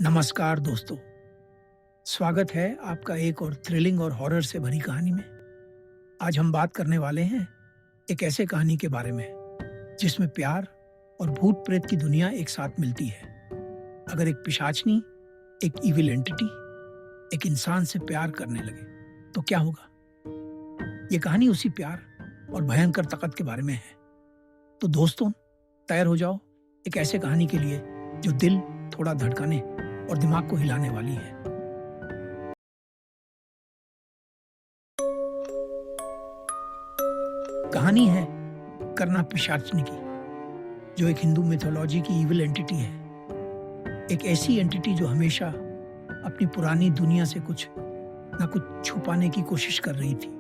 नमस्कार दोस्तों, स्वागत है आपका एक और थ्रिलिंग और हॉरर से भरी कहानी में। आज हम बात करने वाले हैं एक ऐसे कहानी के बारे में जिसमें प्यार और भूत प्रेत की दुनिया एक साथ मिलती है। अगर एक पिशाचनी, एक इविल एंटिटी, एक इंसान से प्यार करने लगे तो क्या होगा? ये कहानी उसी प्यार और भयंकर ताकत के बारे में है। तो दोस्तों, तैयार हो जाओ एक ऐसे कहानी के लिए जो दिल थोड़ा धड़काने और दिमाग को हिलाने वाली है। कहानी है करना पिशाचनी की, जो एक हिंदू मिथोलॉजी की इविल एंटिटी है। एक ऐसी एंटिटी जो हमेशा अपनी पुरानी दुनिया से कुछ ना कुछ छुपाने की कोशिश कर रही थी।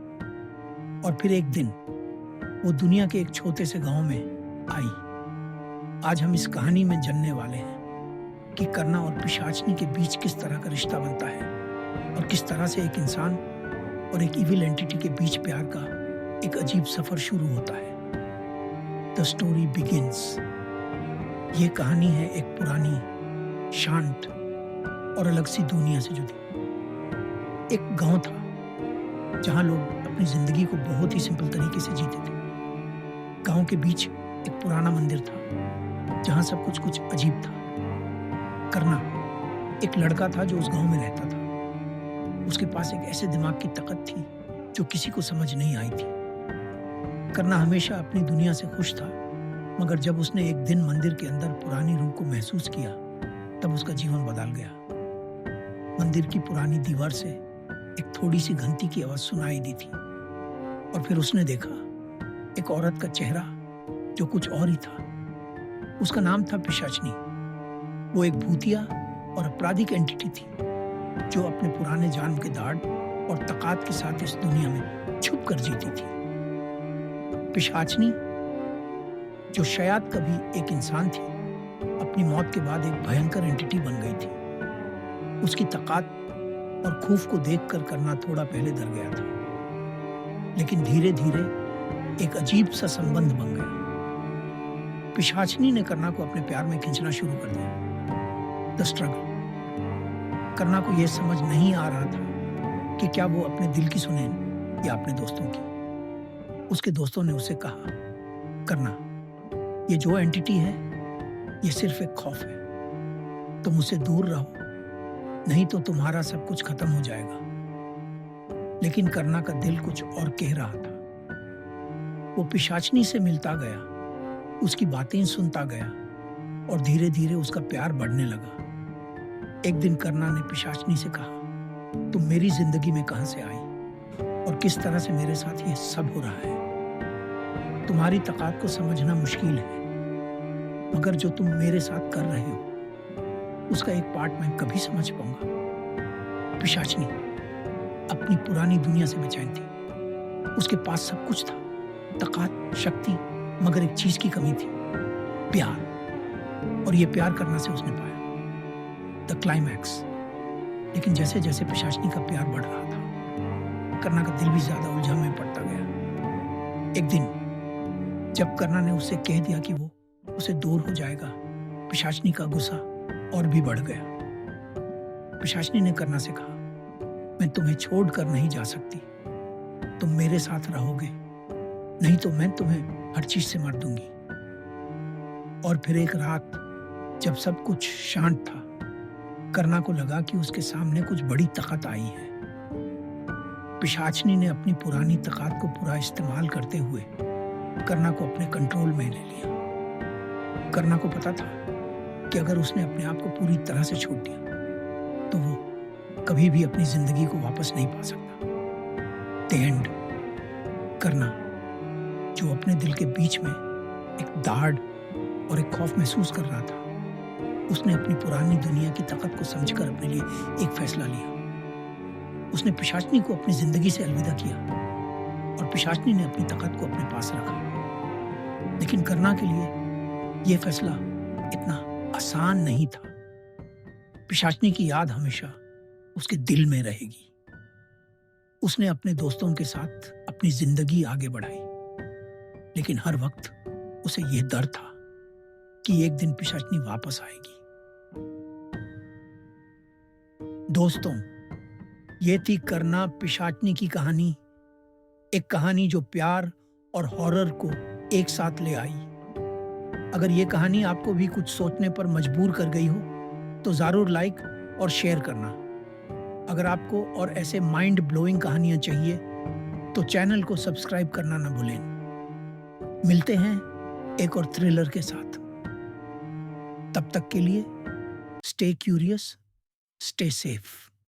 और फिर एक दिन वो दुनिया के एक छोटे से गांव में आई। आज हम इस कहानी में जानने वाले हैं कि करना और पिशाचनी के बीच किस तरह का रिश्ता बनता है और किस तरह से एक इंसान और एक इविल एंटिटी के बीच प्यार का एक अजीब सफर शुरू होता है। The story begins. ये कहानी है एक पुरानी, शांत और अलग सी दुनिया से जुड़ी। एक गांव था जहां लोग अपनी जिंदगी को बहुत ही सिंपल तरीके से जीते थे। गांव के बीच एक पुराना मंदिर था जहां सब कुछ अजीब था। करना एक लड़का था जो उस गांव में रहता था। उसके पास एक ऐसे दिमाग की ताकत थी जो किसी को समझ नहीं आई थी। करना हमेशा अपनी दुनिया से खुश था, मगर जब उसने एक दिन मंदिर के अंदर पुरानी रूह को महसूस किया तब उसका जीवन बदल गया। मंदिर की पुरानी दीवार से एक थोड़ी सी घंटी की आवाज सुनाई दी थी और फिर उसने देखा एक औरत का चेहरा जो कुछ और ही था। उसका नाम था पिशाचनी। वो एक भूतिया और आपराधिक एंटिटी थी जो अपने पुराने जान के दाढ़ और ताकत के साथ इस दुनिया में छुप कर जीती थी। पिशाचनी, जो शायद कभी एक इंसान थी, अपनी मौत के बाद एक भयंकर एंटिटी बन गई थी। उसकी ताकत और खूफ को देखकर करना थोड़ा पहले डर गया था, लेकिन धीरे धीरे एक अजीब सा संबंध बन गया। पिशाचनी ने करना को अपने प्यार में खींचना शुरू कर दिया। The struggle. करना को यह समझ नहीं आ रहा था कि क्या वो अपने दिल की सुने या अपने दोस्तों की। उसके दोस्तों ने उसे कहा, करना, ये जो एंटिटी है ये सिर्फ एक खौफ है। तुम उससे दूर रहो, नहीं तो तुम्हारा सब कुछ खत्म हो जाएगा। लेकिन करना का दिल कुछ और कह रहा था। वो पिशाचनी से मिलता गया, उसकी बातें सुनता गया और धीरे धीरे उसका प्यार बढ़ने लगा। एक दिन करना ने पिशाचनी से कहा, तुम मेरी जिंदगी में कहां से आई और किस तरह से मेरे साथ ये सब हो रहा है? तुम्हारी ताकत को समझना मुश्किल है, मगर जो तुम मेरे साथ कर रहे हो उसका एक पार्ट मैं कभी समझ पाऊंगा। पिशाचनी अपनी पुरानी दुनिया से बेचैन थी। उसके पास सब कुछ था, ताकत, शक्ति, मगर एक चीज की कमी थी, प्यार। और ये प्यार करना से उसने पाया। The climax. लेकिन जैसे जैसे पिशाचनी का प्यार बढ़ रहा था, करना का दिल भी ज्यादा उलझन में पड़ता गया। एक दिन जब करना ने उससे कह दिया कि वो उसे दूर हो जाएगा, पिशाचनी का गुस्सा और भी बढ़ गया। पिशाचनी ने करना से कहा, मैं तुम्हें छोड़कर नहीं जा सकती। तुम मेरे साथ रहोगे, नहीं तो मैं तुम्हें हर चीज से मार दूंगी। और फिर एक रात जब सब कुछ शांत था, करना को लगा कि उसके सामने कुछ बड़ी ताकत आई है। पिशाचनी ने अपनी पुरानी ताकत को पूरा इस्तेमाल करते हुए करना को अपने कंट्रोल में ले लिया। करना को पता था कि अगर उसने अपने आप को पूरी तरह से छोड़ दिया तो वो कभी भी अपनी जिंदगी को वापस नहीं पा सकता। The end. करना, जो अपने दिल के बीच में एक दाढ़ और एक खौफ महसूस कर रहा था, उसने अपनी पुरानी दुनिया की ताकत को समझकर अपने लिए एक फैसला लिया। उसने पिशाचनी को अपनी जिंदगी से अलविदा किया और पिशाचनी ने अपनी ताकत को अपने पास रखा। लेकिन करना के लिए यह फैसला इतना आसान नहीं था। पिशाचनी की याद हमेशा उसके दिल में रहेगी। उसने अपने दोस्तों के साथ अपनी जिंदगी आगे बढ़ाई, लेकिन हर वक्त उसे यह डर था कि एक दिन पिशाचनी वापस आएगी। दोस्तों, ये थी करना पिशाचनी की कहानी, एक कहानी जो प्यार और हॉरर को एक साथ ले आई। अगर ये कहानी आपको भी कुछ सोचने पर मजबूर कर गई हो, तो ज़रूर लाइक और शेयर करना। अगर आपको और ऐसे माइंड ब्लोइंग कहानियाँ चाहिए, तो चैनल को सब्सक्राइब करना ना भूलें। मिलते हैं एक और थ्रिलर के साथ। तब तक के लिए स्टे क्यूरियस, स्टे सेफ।